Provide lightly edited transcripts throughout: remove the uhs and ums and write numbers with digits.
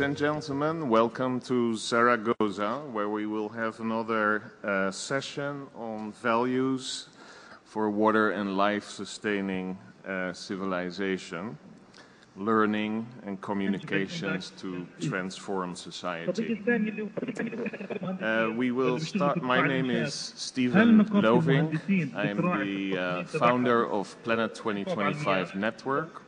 and gentlemen, welcome to Zaragoza, where we will have another session on values for water and life-sustaining civilization, learning and communications to transform society. We will start. My name is Stephen Loving. I am the founder of Planet 2025 Network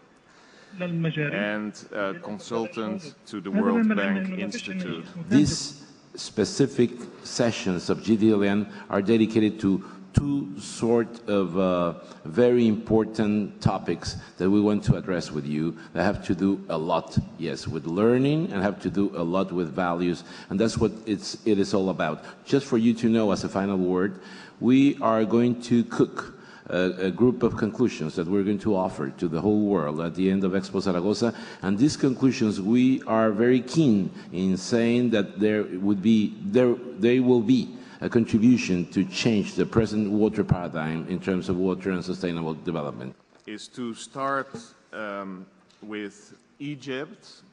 and consultant to the World Bank Institute. These specific sessions of GDLN are dedicated to two sort of very important topics that we want to address with you that have to do a lot, yes, with learning and have to do a lot with values, and that's what it is all about. Just for you to know, as a final word, we are going to cook a group of conclusions that we're going to offer to the whole world at the end of Expo Zaragoza. And these conclusions, we are very keen in saying that they will be a contribution to change the present water paradigm in terms of water and sustainable development. Is to start with Egypt.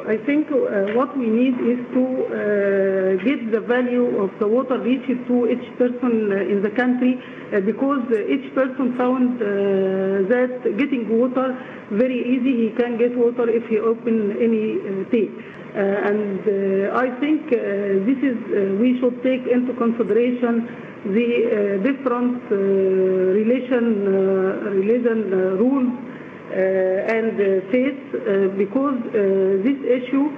I think what we need is to get the value of the water reached to each person in the country, because each person found that getting water very easy. He can get water if he open any tap. And I think this is we should take into consideration the different religion rules and faith, because this issue,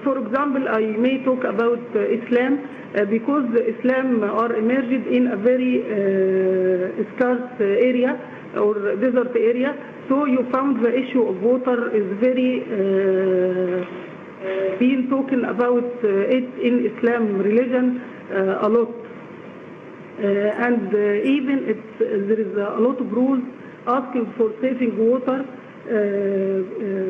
for example, I may talk about Islam, because Islam are emerged in a very scarce area or desert area, so you found the issue of water is very being talking about it in Islam religion a lot, and even there is a lot of rules asking for saving water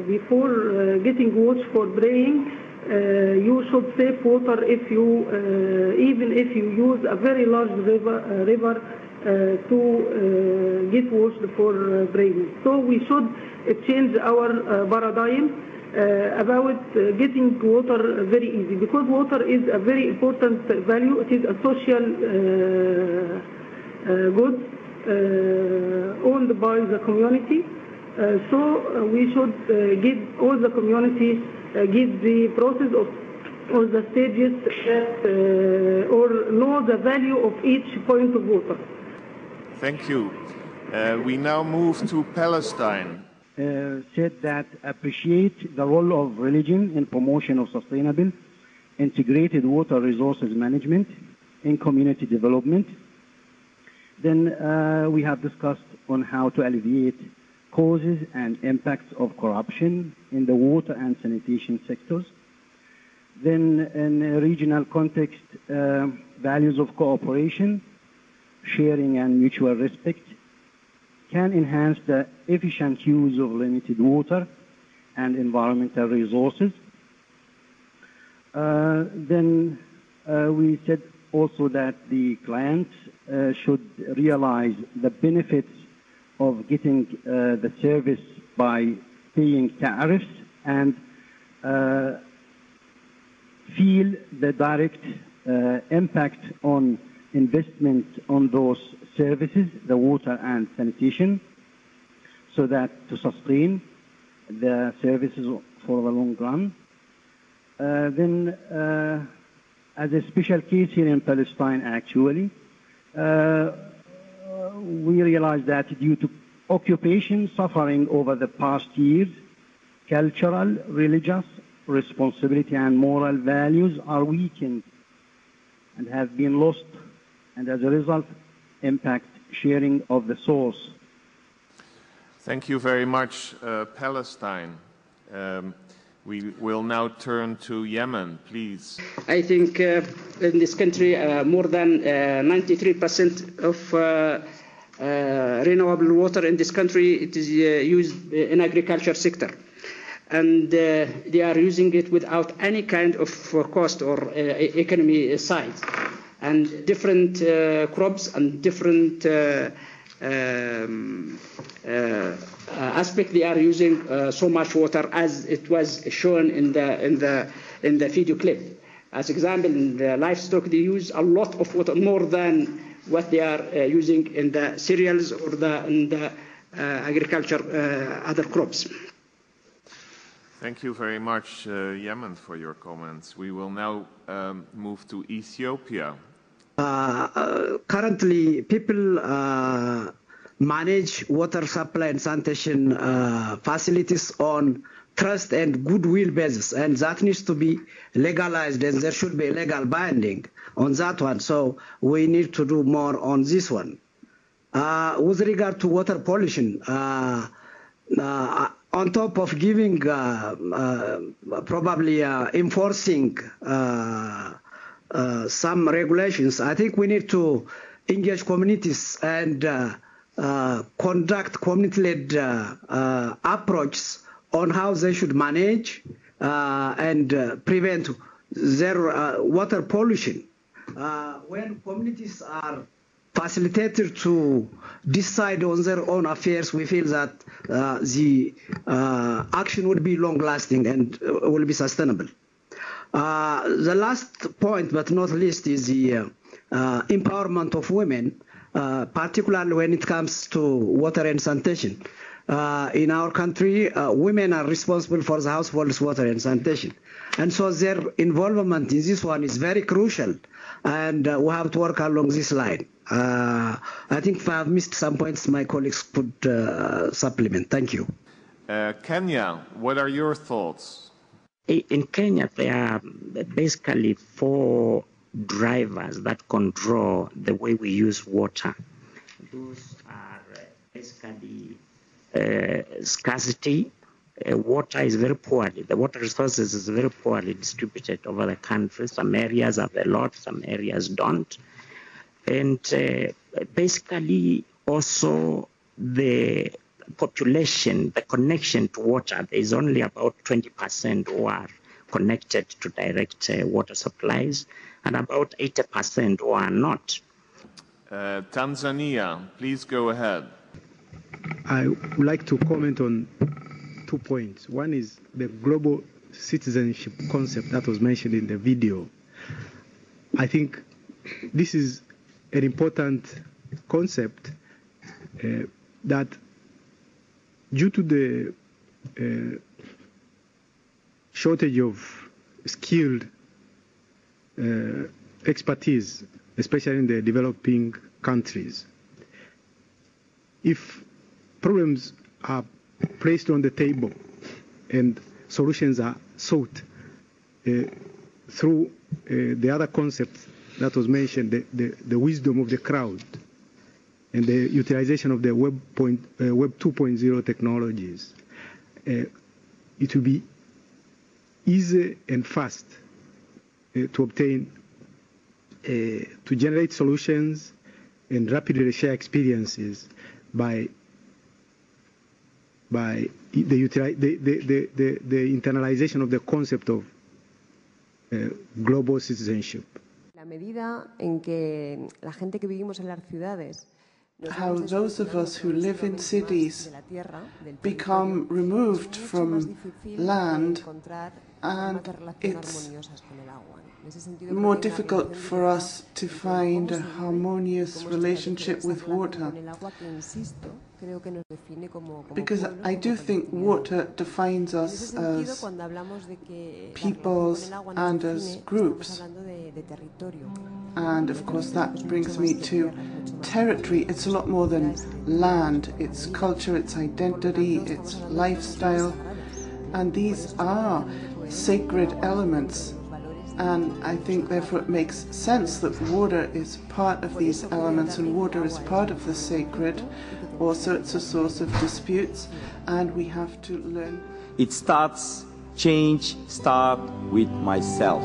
before getting water for praying. You should save water if you even if you use a very large river to get water for praying. So we should change our paradigm about getting water very easy, because water is a very important value. It is a social good owned by the community. So we should give all the community, give the process of all the stages that, or know the value of each point of water. Thank you. We now move to Palestine. Said that appreciate the role of religion in promotion of sustainable, integrated water resources management in community development. Then we have discussed on how to alleviate causes and impacts of corruption in the water and sanitation sectors. Then in a regional context, values of cooperation, sharing and mutual respect can enhance the efficient use of limited water and environmental resources. Then we said also that the clients should realize the benefits of getting the service by paying tariffs and feel the direct impact on investment on those services, the water and sanitation, so that to sustain the services for the long run. Then as a special case here in Palestine, actually, we realized that due to occupation suffering over the past years, cultural, religious responsibility and moral values are weakened and have been lost, and as a result, impact sharing of the source. Thank you very much, Palestine. We will now turn to Yemen, please. I think in this country, more than 93% of renewable water in this country, it is used in agriculture sector. And they are using it without any kind of cost or economy side. And different crops and different aspect, they are using so much water as it was shown in the video clip. As example, in the livestock, they use a lot of water, more than what they are using in the cereals or in the agriculture, other crops. Thank you very much, Yemen, for your comments. We will now move to Ethiopia. Currently, people manage water supply and sanitation facilities on trust and goodwill basis, and that needs to be legalized, and there should be legal binding on that one. So we need to do more on this one. With regard to water pollution, on top of giving, probably enforcing some regulations, I think we need to engage communities and conduct community-led approaches on how they should manage and prevent their water pollution. When communities are facilitated to decide on their own affairs, we feel that the action would be long-lasting and will be sustainable. The last point, but not least, is the empowerment of women, particularly when it comes to water and sanitation. In our country, women are responsible for the household's water and sanitation. And so their involvement in this one is very crucial, and we have to work along this line. I think if I have missed some points, my colleagues could supplement. Thank you. Kenya, what are your thoughts? In Kenya, there are basically 4 drivers that control the way we use water. Those are basically scarcity. Water is very poorly, the water resources is very poorly distributed over the country. Some areas have a lot, some areas don't. And basically also the population, the connection to water, there is only about 20% who are connected to direct water supplies, and about 80% who are not. Tanzania, please go ahead. I would like to comment on 2 points. One is the global citizenship concept that was mentioned in the video. I think this is an important concept that, due to the shortage of skilled expertise, especially in the developing countries, if problems are placed on the table and solutions are sought through the other concepts that was mentioned, the wisdom of the crowd and the utilization of the Web 2.0 technologies, it will be easy and fast to obtain, to generate solutions and rapidly share experiences by the internalization of the concept of global citizenship. La medida en que la gente que vivimos en las ciudades, how those of us who live in cities become removed from land, and it's more difficult for us to find a harmonious relationship with water. Because I do think water defines us as peoples and as groups. And of course that brings me to territory. It's a lot more than land. It's culture, it's identity, it's lifestyle. And these are sacred elements. And I think therefore it makes sense that water is part of these elements, and water is part of the sacred. Also, it's a source of disputes, and we have to learn. Change starts with myself.